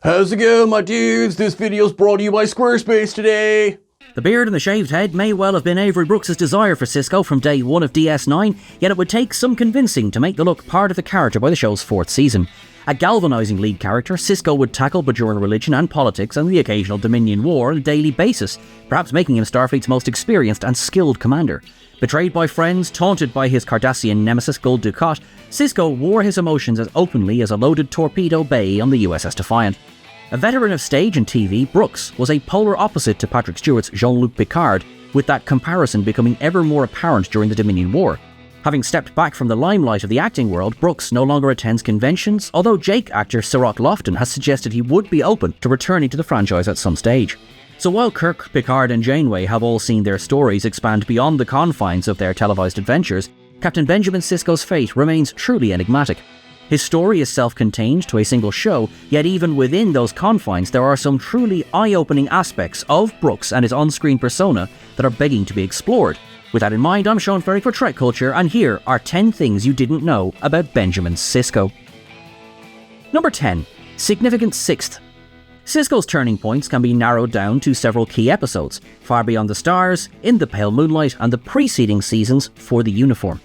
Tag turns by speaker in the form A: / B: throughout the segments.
A: How's it going, my dudes? This video's brought to you by Squarespace today.
B: The beard and the shaved head may well have been Avery Brooks' desire for Cisco from day one of DS9, yet it would take some convincing to make the look part of the character by the show's fourth season. A galvanising lead character, Cisco would tackle Bajoran religion and politics and the occasional Dominion War on a daily basis, perhaps making him Starfleet's most experienced and skilled commander. Betrayed by friends, taunted by his Cardassian nemesis Gul Dukat, Cisco wore his emotions as openly as a loaded torpedo bay on the USS Defiant. A veteran of stage and TV, Brooks was a polar opposite to Patrick Stewart's Jean-Luc Picard, with that comparison becoming ever more apparent during the Dominion War. Having stepped back from the limelight of the acting world, Brooks no longer attends conventions, although Jake actor Sirach Lofton has suggested he would be open to returning to the franchise at some stage. So while Kirk, Picard and Janeway have all seen their stories expand beyond the confines of their televised adventures, Captain Benjamin Sisko's fate remains truly enigmatic. His story is self-contained to a single show, yet even within those confines there are some truly eye-opening aspects of Brooks and his on-screen persona that are begging to be explored. With that in mind, I'm Sean Ferry for TrekCulture, and here are 10 things you didn't know about Benjamin Sisko. Number 10. Significant sixth. Sisko's turning points can be narrowed down to several key episodes: Far Beyond the Stars, In the Pale Moonlight, and the preceding seasons for the uniform.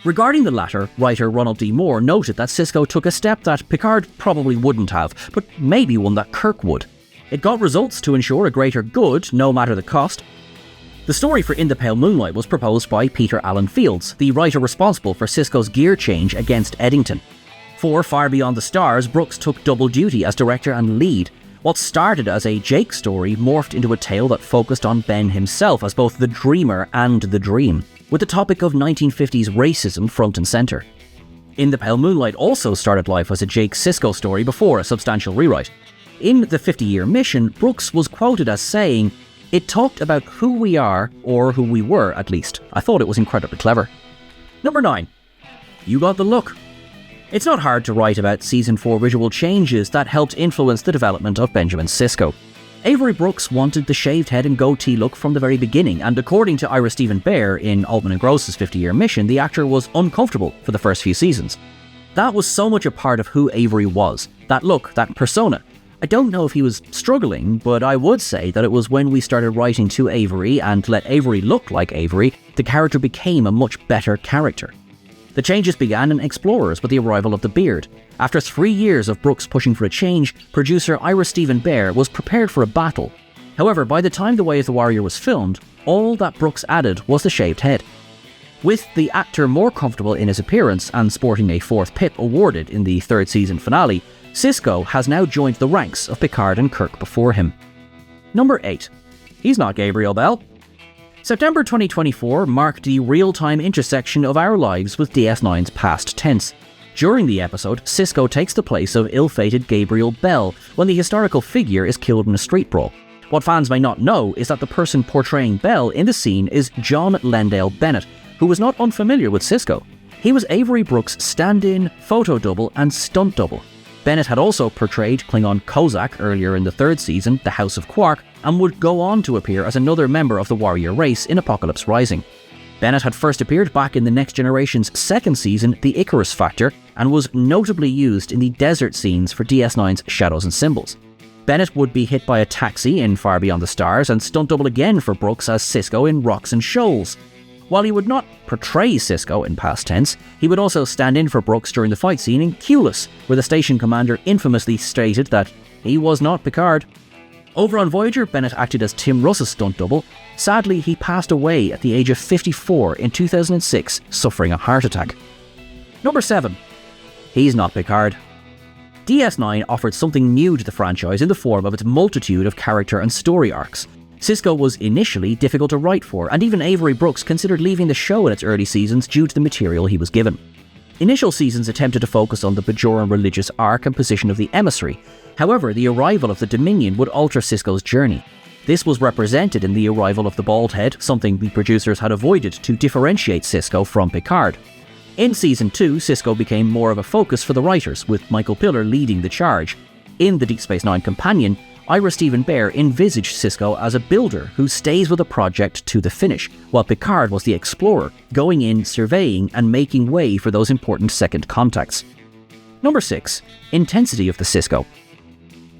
B: Regarding the latter, writer Ronald D. Moore noted that Sisko took a step that Picard probably wouldn't have, but maybe one that Kirk would. It got results to ensure a greater good, no matter the cost. The story for In the Pale Moonlight was proposed by Peter Allen Fields, the writer responsible for Sisko's gear change against Eddington. For Far Beyond the Stars, Brooks took double duty as director and lead. What started as a Jake story morphed into a tale that focused on Ben himself as both the dreamer and the dream, with the topic of 1950s racism front and centre. In the Pale Moonlight also started life as a Jake Sisko story before a substantial rewrite. In the 50-year mission, Brooks was quoted as saying, "It talked about who we are, or who we were at least." I thought it was incredibly clever. Number 9. You got the look. It's not hard to write about Season 4 visual changes that helped influence the development of Benjamin Sisko. Avery Brooks wanted the shaved head and goatee look from the very beginning, and according to Ira Steven Behr in Altman and Gross's 50-year mission, the actor was uncomfortable for the first few seasons. That was so much a part of who Avery was, that look, that persona. I don't know if he was struggling, but I would say that it was when we started writing to Avery and let Avery look like Avery, the character became a much better character. The changes began in Explorers with the arrival of the beard. After 3 years of Brooks pushing for a change, producer Ira Steven Behr was prepared for a battle. However, by the time The Way of the Warrior was filmed, all that Brooks added was the shaved head. With the actor more comfortable in his appearance and sporting a 4th pip awarded in the 3rd season finale, Sisko has now joined the ranks of Picard and Kirk before him. Number 8. Hes Not Gabriel Bell. September 2024 marked the real-time intersection of our lives with DS9's past tense. During the episode, Sisko takes the place of ill-fated Gabriel Bell when the historical figure is killed in a street brawl. What fans may not know is that the person portraying Bell in the scene is John Lendale Bennett, who was not unfamiliar with Sisko. He was Avery Brooks' stand-in, photo double and stunt double. Bennett had also portrayed Klingon Kozak earlier in the 3rd season, The House of Quark, and would go on to appear as another member of the warrior race in Apocalypse Rising. Bennett had first appeared back in the Next Generation's 2nd season, The Icarus Factor, and was notably used in the desert scenes for DS9's Shadows and Symbols. Bennett would be hit by a taxi in Far Beyond the Stars and stunt double again for Brooks as Sisko in Rocks and Shoals. While he would not portray Sisko in past tense, he would also stand in for Brooks during the fight scene in Culus, where the station commander infamously stated that he was not Picard. Over on Voyager, Bennett acted as Tim Russ's stunt double. Sadly, he passed away at the age of 54 in 2006, suffering a heart attack. Number 7. Hes Not Picard. DS9 offered something new to the franchise in the form of its multitude of character and story arcs. Sisko was initially difficult to write for, and even Avery Brooks considered leaving the show in its early seasons due to the material he was given. Initial seasons attempted to focus on the Bajoran religious arc and position of the Emissary. However, the arrival of the Dominion would alter Sisko's journey. This was represented in the arrival of the bald head, something the producers had avoided to differentiate Sisko from Picard. In Season 2, Sisko became more of a focus for the writers, with Michael Piller leading the charge. In the Deep Space Nine companion, Ira Steven Behr envisaged Sisko as a builder who stays with a project to the finish, while Picard was the explorer, going in, surveying, and making way for those important second contacts. Number 6. Intensity of the Sisko.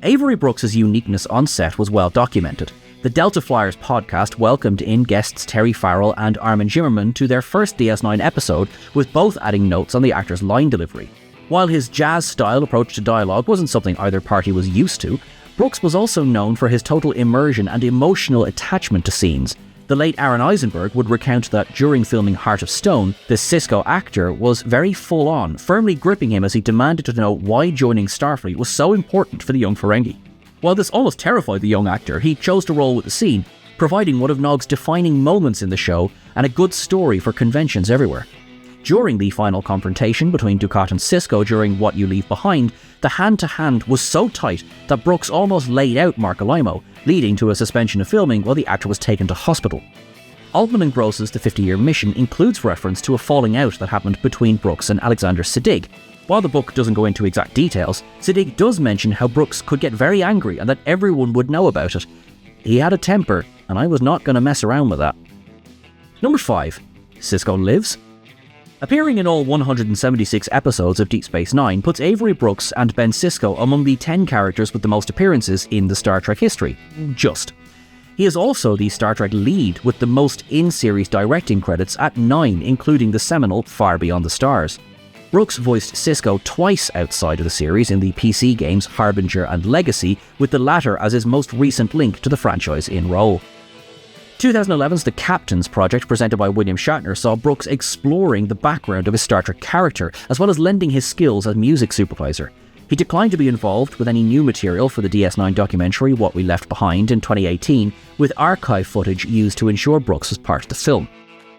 B: Avery Brooks' uniqueness on set was well documented. The Delta Flyers podcast welcomed in guests Terry Farrell and Armin Zimmerman to their first DS9 episode, with both adding notes on the actor's line delivery. While his jazz-style approach to dialogue wasn't something either party was used to, Brooks was also known for his total immersion and emotional attachment to scenes. The late Aaron Eisenberg would recount that during filming Heart of Stone, the Sisko actor was very full-on, firmly gripping him as he demanded to know why joining Starfleet was so important for the young Ferengi. While this almost terrified the young actor, he chose to roll with the scene, providing one of Nog's defining moments in the show and a good story for conventions everywhere. During the final confrontation between Dukat and Sisko during What You Leave Behind, the hand-to-hand was so tight that Brooks almost laid out Mark Alaimo, leading to a suspension of filming while the actor was taken to hospital. Altman and Gross's The 50-Year Mission includes reference to a falling out that happened between Brooks and Alexander Siddig. While the book doesn't go into exact details, Siddig does mention how Brooks could get very angry and that everyone would know about it. He had a temper, and I was not going to mess around with that. Number 5. Cisco Lives. Appearing in all 176 episodes of Deep Space Nine puts Avery Brooks and Ben Sisko among the 10 characters with the most appearances in the Star Trek history. Just. He is also the Star Trek lead with the most in-series directing credits at 9, including the seminal Far Beyond the Stars. Brooks voiced Sisko twice outside of the series in the PC games Harbinger and Legacy, with the latter as his most recent link to the franchise in role. 2011's The Captains project, presented by William Shatner, saw Brooks exploring the background of his Star Trek character, as well as lending his skills as music supervisor. He declined to be involved with any new material for the DS9 documentary What We Left Behind in 2018, with archive footage used to ensure Brooks was part of the film.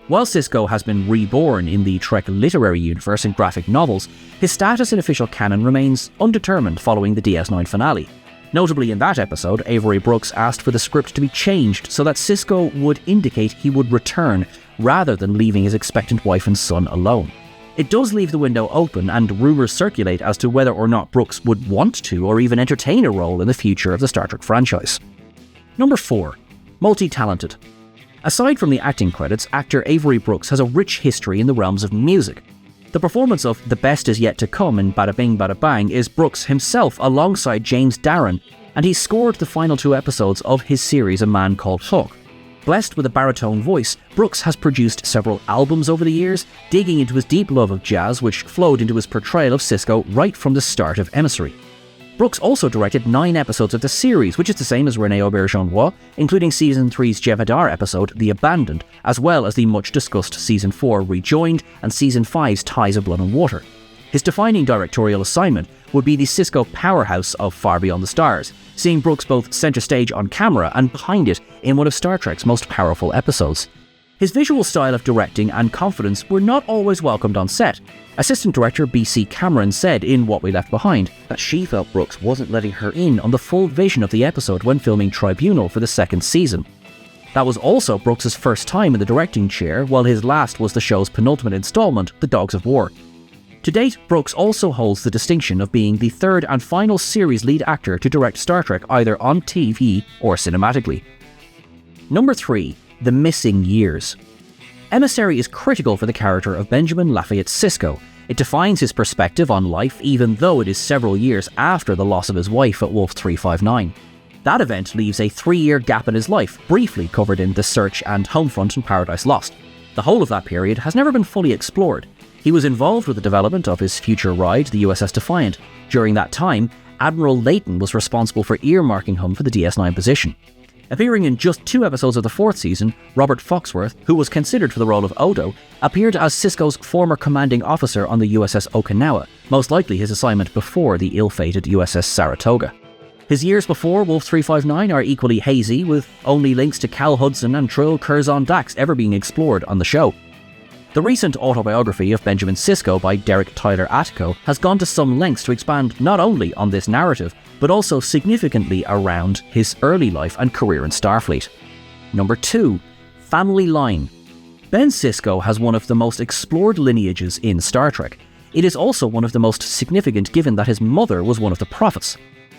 B: While Sisko has been reborn in the Trek literary universe in graphic novels, his status in official canon remains undetermined following the DS9 finale. Notably in that episode, Avery Brooks asked for the script to be changed so that Sisko would indicate he would return, rather than leaving his expectant wife and son alone. It does leave the window open, and rumours circulate as to whether or not Brooks would want to or even entertain a role in the future of the Star Trek franchise. Number 4. Multitalented. Aside from the acting credits, actor Avery Brooks has a rich history in the realms of music. The performance of The Best Is Yet to Come in Bada Bing Bada Bang is Brooks himself alongside James Darren, and he scored the final 2 episodes of his series A Man Called Hawk. Blessed with a baritone voice, Brooks has produced several albums over the years, digging into his deep love of jazz, which flowed into his portrayal of Sisko right from the start of Emissary. Brooks also directed 9 episodes of the series, which is the same as René Auberjonois, including Season 3's Jevadar episode, The Abandoned, as well as the much-discussed Season 4 Rejoined and Season 5's Ties of Blood and Water. His defining directorial assignment would be the Sisko powerhouse of Far Beyond the Stars, seeing Brooks both centre stage on camera and behind it in one of Star Trek's most powerful episodes. His visual style of directing and confidence were not always welcomed on set. Assistant director B.C. Cameron said in What We Left Behind that she felt Brooks wasn't letting her in on the full vision of the episode when filming Tribunal for the 2nd season. That was also Brooks' first time in the directing chair, while his last was the show's penultimate installment, The Dogs of War. To date, Brooks also holds the distinction of being the 3rd and final series lead actor to direct Star Trek either on TV or cinematically. Number 3. The Missing Years. Emissary is critical for the character of Benjamin Lafayette Sisko. It defines his perspective on life, even though it is several years after the loss of his wife at Wolf 359. That event leaves a 3-year gap in his life, briefly covered in The Search and Homefront and Paradise Lost. The whole of that period has never been fully explored. He was involved with the development of his future ride, the USS Defiant. During that time, Admiral Layton was responsible for earmarking him for the DS9 position. Appearing in just 2 episodes of the 4th season, Robert Foxworth, who was considered for the role of Odo, appeared as Sisko's former commanding officer on the USS Okinawa, most likely his assignment before the ill-fated USS Saratoga. His years before Wolf 359 are equally hazy, with only links to Cal Hudson and Trill Curzon Dax ever being explored on the show. The recent autobiography of Benjamin Sisko by Derek Tyler Attico has gone to some lengths to expand not only on this narrative, but also significantly around his early life and career in Starfleet. Number 2. Family Line. Ben Sisko has one of the most explored lineages in Star Trek. It is also one of the most significant given that his mother was one of the prophets.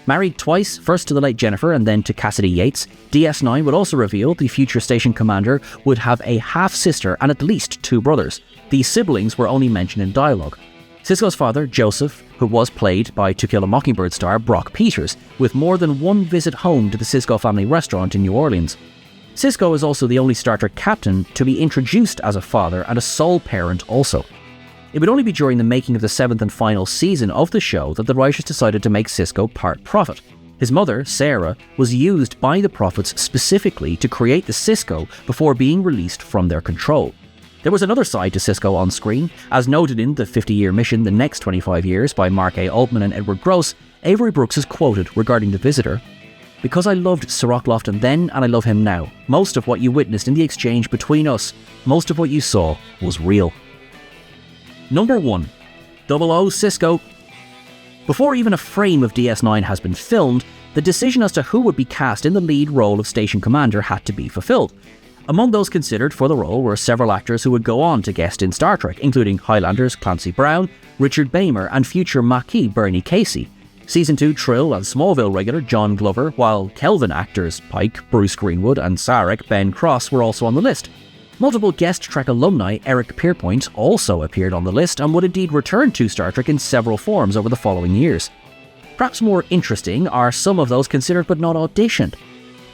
B: Married twice, first to the late Jennifer and then to Cassidy Yates, DS9 would also reveal the future station commander would have a half-sister and at least 2 brothers. These siblings were only mentioned in dialogue. Sisko's father, Joseph, who was played by To Kill a Mockingbird star Brock Peters, with more than one visit home to the Sisko family restaurant in New Orleans. Sisko is also the only Star Trek captain to be introduced as a father and a sole parent also. It would only be during the making of the 7th and final season of the show that the writers decided to make Sisko part prophet. His mother, Sarah, was used by the prophets specifically to create the Sisko before being released from their control. There was another side to Sisko on screen. As noted in The 50-Year Mission, The Next 25 Years by Mark A. Altman and Edward Gross, Avery Brooks is quoted regarding the visitor. "Because I loved Cirroc Lofton then and I love him now. Most of what you witnessed in the exchange between us, most of what you saw was real." Number 1. 00 Sisko. Before even a frame of DS9 has been filmed, the decision as to who would be cast in the lead role of Station Commander had to be fulfilled. Among those considered for the role were several actors who would go on to guest in Star Trek, including Highlander's Clancy Brown, Richard Baymer, and future Maquis Bernie Casey. Season 2 Trill and Smallville regular John Glover, while Kelvin actors Pike, Bruce Greenwood, and Sarek, Ben Cross were also on the list. Multiple guest Trek alumni Eric Pierpoint also appeared on the list and would indeed return to Star Trek in several forms over the following years. Perhaps more interesting are some of those considered but not auditioned.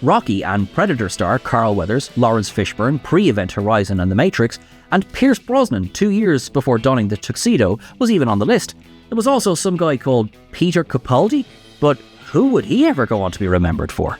B: Rocky and Predator star Carl Weathers, Lawrence Fishburne, pre-Event Horizon and The Matrix, and Pierce Brosnan 2 years before donning the tuxedo was even on the list. There was also some guy called Peter Capaldi, but who would he ever go on to be remembered for?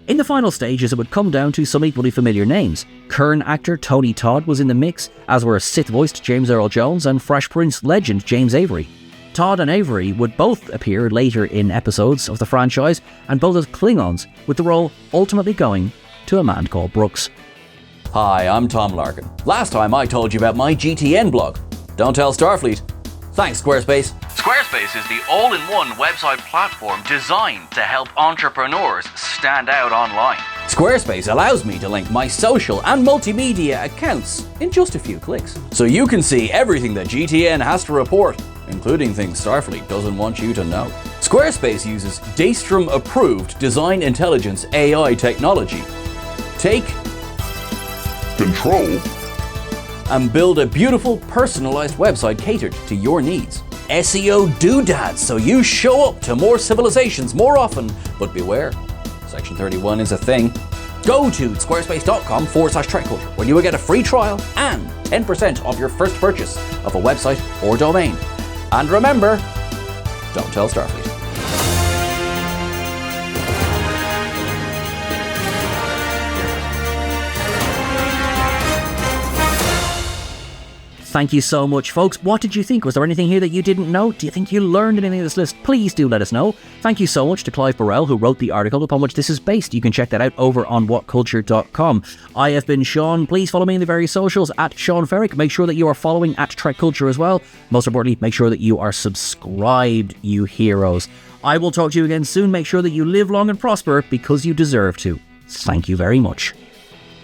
B: In the final stages, it would come down to some equally familiar names. Kern actor Tony Todd was in the mix, as were Sith-voiced James Earl Jones and Fresh Prince legend James Avery. Todd and Avery would both appear later in episodes of the franchise, and both as Klingons, with the role ultimately going to a man called Brooks.
A: Hi, I'm Tom Larkin. Last time I told you about my GTN blog. Don't tell Starfleet. Thanks, Squarespace.
C: Squarespace is the all-in-one website platform designed to help entrepreneurs stand out online.
A: Squarespace allows me to link my social and multimedia accounts in just a few clicks, so you can see everything that GTN has to report, including things Starfleet doesn't want you to know. Squarespace uses Daystrom-approved design intelligence AI technology. Take control and build a beautiful, personalized website catered to your needs. SEO doodads, so you show up to more civilizations more often, but beware, Section 31 is a thing. Go to squarespace.com/TrekCulture, where you will get a free trial and 10% off your first purchase of a website or domain. And remember, don't tell Starfleet.
B: Thank you so much, folks. What did you think? Was there anything here that you didn't know? Do you think you learned anything in this list? Please do let us know. Thank you so much to Clive Burrell, who wrote the article upon which this is based. You can check that out over on whatculture.com. I have been Sean. Please follow me in the various socials at Sean Ferrick. Make sure that you are following at TrekCulture as well. Most importantly, make sure that you are subscribed, you heroes. I will talk to you again soon. Make sure that you live long and prosper because you deserve to. Thank you very much.